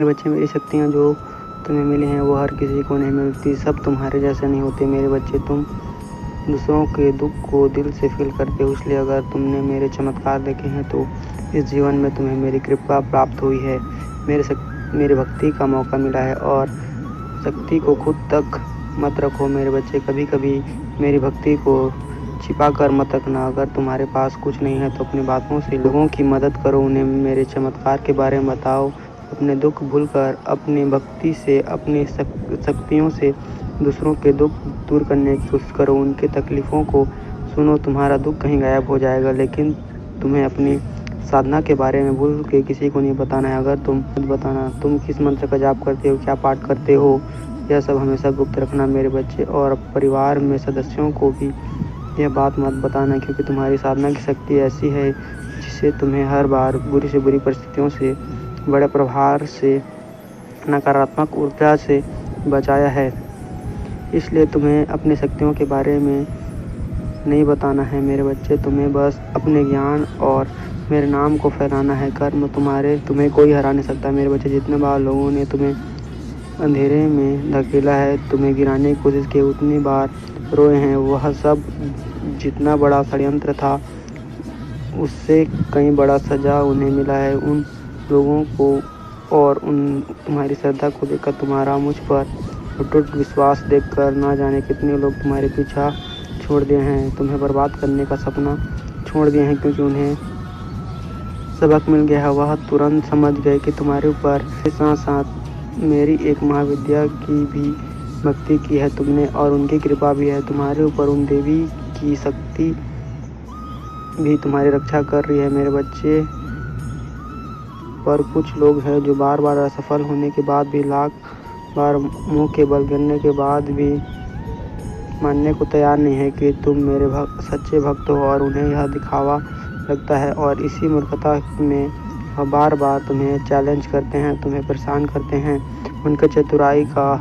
मेरे बच्चे, मेरी शक्तियाँ जो तुम्हें मिली हैं वो हर किसी को नहीं मिलती। सब तुम्हारे जैसे नहीं होते मेरे बच्चे। तुम दूसरों के दुख को दिल से फील करते हो, इसलिए अगर तुमने मेरे चमत्कार देखे हैं तो इस जीवन में तुम्हें मेरी कृपा प्राप्त हुई है। मेरी भक्ति का मौका मिला है। और शक्ति को खुद तक मत रखो मेरे बच्चे। कभी कभी मेरी भक्ति को छिपा कर मत रखना। अगर तुम्हारे पास कुछ नहीं है तो अपनी बातों से लोगों की मदद करो, उन्हें मेरे चमत्कार के बारे में बताओ। अपने दुख भूलकर अपनी भक्ति से, अपनी शक्तियों से दूसरों के दुख दूर करने की कोशिश करो। उनके तकलीफ़ों को सुनो, तुम्हारा दुख कहीं गायब हो जाएगा। लेकिन तुम्हें अपनी साधना के बारे में भूल के किसी को नहीं बताना है। अगर तुम मत बताना तुम किस मंत्र का जाप करते हो, क्या पाठ करते हो, यह सब हमेशा गुप्त रखना मेरे बच्चे। और परिवार में सदस्यों को भी यह बात मत बताना, क्योंकि तुम्हारी साधना की शक्ति ऐसी है जिससे तुम्हें हर बार बुरी से बुरी परिस्थितियों से, बड़े प्रभार से, नकारात्मक ऊर्जा से बचाया है। इसलिए तुम्हें अपनी शक्तियों के बारे में नहीं बताना है मेरे बच्चे। तुम्हें बस अपने ज्ञान और मेरे नाम को फैलाना है। कर्म तुम्हें कोई हरा नहीं सकता मेरे बच्चे। जितने बार लोगों ने तुम्हें अंधेरे में धकेला है, तुम्हें गिराने की कोशिश की, उतनी बार रोए हैं, वह सब जितना बड़ा षड्यंत्र था उससे कहीं बड़ा सजा उन्हें मिला है। उन लोगों को और तुम्हारी श्रद्धा को देखकर, तुम्हारा मुझ पर अटूट विश्वास देखकर ना जाने कितने लोग तुम्हारे पीछा छोड़ दिए हैं, तुम्हें बर्बाद करने का सपना छोड़ दिए हैं, क्योंकि उन्हें सबक मिल गया है। वह तुरंत समझ गए कि तुम्हारे ऊपर साथ साथ मेरी एक महाविद्या की भी भक्ति की है तुमने, और उनकी कृपा भी है तुम्हारे ऊपर। उन देवी की शक्ति भी तुम्हारी रक्षा कर रही है मेरे बच्चे। पर कुछ लोग हैं जो बार बार असफल होने के बाद भी, लाख बार मुंह के बल गिरने के बाद भी मानने को तैयार नहीं है कि तुम मेरे सच्चे भक्त हो, और उन्हें यह दिखावा लगता है। और इसी मूर्खता में वह बार बार तुम्हें चैलेंज करते हैं, तुम्हें परेशान करते हैं। उनके चतुराई का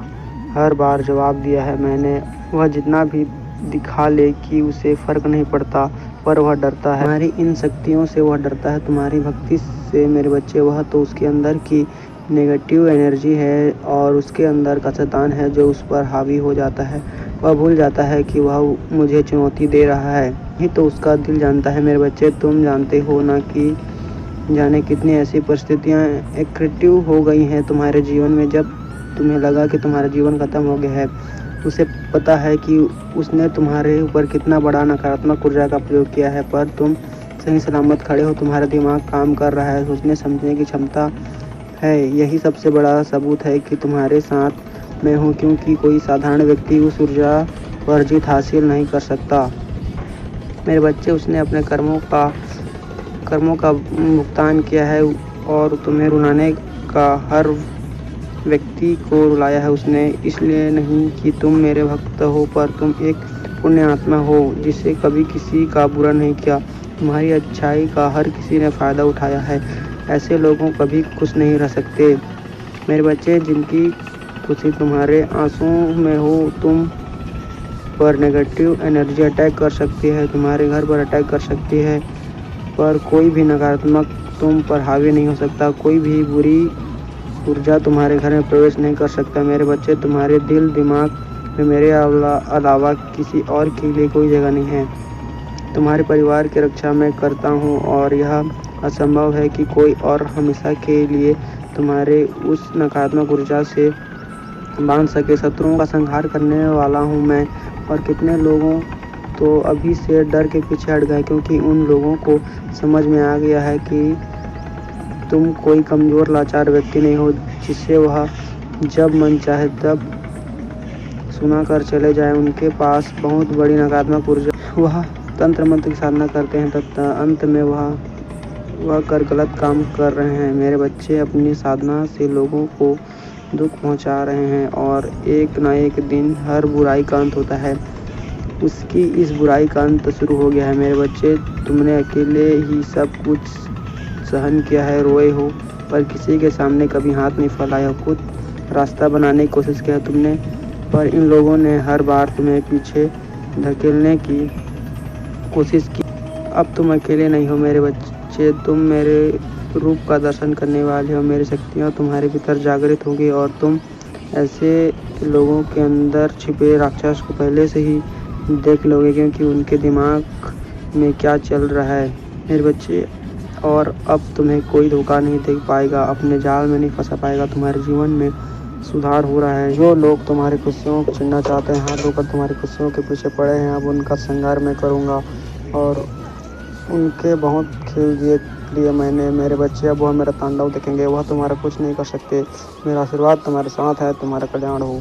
हर बार जवाब दिया है मैंने। वह जितना भी दिखा ले कि उसे फ़र्क नहीं पड़ता, पर वह डरता है। तुम्हारी इन शक्तियों से वह डरता है, तुम्हारी भक्ति से मेरे बच्चे। वह तो उसके अंदर की नेगेटिव एनर्जी है और उसके अंदर का शैतान है जो उस पर हावी हो जाता है। वह भूल जाता है कि वह मुझे चुनौती दे रहा है, ही तो उसका दिल जानता है मेरे बच्चे। तुम जानते हो ना कि जाने कितनी ऐसी परिस्थितियाँ एक्टिव हो गई हैं तुम्हारे जीवन में, जब तुम्हें लगा कि तुम्हारा जीवन खत्म हो गया है। उसे पता है कि उसने तुम्हारे ऊपर कितना बड़ा नकारात्मक ऊर्जा का प्रयोग किया है, पर तुम सही सलामत खड़े हो। तुम्हारा दिमाग काम कर रहा है, सोचने समझने की क्षमता है। यही सबसे बड़ा सबूत है कि तुम्हारे साथ मैं हूँ, क्योंकि कोई साधारण व्यक्ति उस ऊर्जा पर जीत हासिल नहीं कर सकता मेरे बच्चे। उसने अपने कर्मों का भुगतान किया है, और तुम्हें रुलाने का हर व्यक्ति को रुलाया है उसने। इसलिए नहीं कि तुम मेरे भक्त हो, पर तुम एक पुण्य आत्मा हो जिसे कभी किसी का बुरा नहीं किया। तुम्हारी अच्छाई का हर किसी ने फ़ायदा उठाया है। ऐसे लोगों कभी खुश नहीं रह सकते मेरे बच्चे। जिनकी खुशी तुम्हारे आंसुओं में हो, तुम पर नेगेटिव एनर्जी अटैक कर सकती है, तुम्हारे घर पर अटैक कर सकती है, पर कोई भी नकारात्मक तुम पर हावी नहीं हो सकता। कोई भी बुरी ऊर्जा तुम्हारे घर में प्रवेश नहीं कर सकता मेरे बच्चे। तुम्हारे दिल दिमाग में मेरे अलावा किसी और के लिए कोई जगह नहीं है। तुम्हारे परिवार की रक्षा मैं करता हूँ, और यह असंभव है कि कोई और हमेशा के लिए तुम्हारे उस नकारात्मक ऊर्जा से बांध सके। शत्रुओं का संहार करने वाला हूँ मैं, और कितने लोगों तो अभी से डर के पीछे हट गए, क्योंकि उन लोगों को समझ में आ गया है कि तुम कोई कमज़ोर लाचार व्यक्ति नहीं हो जिसे वह जब मन चाहे तब सुना कर चले जाए। उनके पास बहुत बड़ी नकारात्मक ऊर्जा, वह तंत्र मंत्र की साधना करते हैं, तब अंत में वह कर गलत काम कर रहे हैं मेरे बच्चे। अपनी साधना से लोगों को दुख पहुंचा रहे हैं, और एक ना एक दिन हर बुराई का अंत होता है। उसकी इस बुराई का अंत शुरू हो गया है मेरे बच्चे। तुमने अकेले ही सब कुछ सहन किया है, रोए हो, पर किसी के सामने कभी हाथ नहीं फैलाया हो। खुद रास्ता बनाने की कोशिश किया तुमने, पर इन लोगों ने हर बार तुम्हें पीछे धकेलने की कोशिश की। अब तुम अकेले नहीं हो मेरे बच्चे। तुम मेरे रूप का दर्शन करने वाले हो। मेरी शक्तियाँ तुम्हारे भीतर जागृत होंगी और तुम ऐसे लोगों के अंदर छिपे राक्षस को पहले से ही देख लोगे, क्योंकि उनके दिमाग में क्या चल रहा है मेरे बच्चे। और अब तुम्हें कोई धोखा नहीं दे पाएगा, अपने जाल में नहीं फंसा पाएगा। तुम्हारे जीवन में सुधार हो रहा है। जो लोग तुम्हारी खुशियों को छीनना चाहते हैं, हाथ धोकर तुम्हारी खुशियों के पीछे पड़े हैं, अब उनका संहार मैं करूँगा और उनके बहुत खेल लिए मैंने मेरे बच्चे। अब वह मेरा तांडव देखेंगे, वह तुम्हारा कुछ नहीं कर सकते। मेरा आशीर्वाद तुम्हारे साथ है। तुम्हारा कल्याण हो।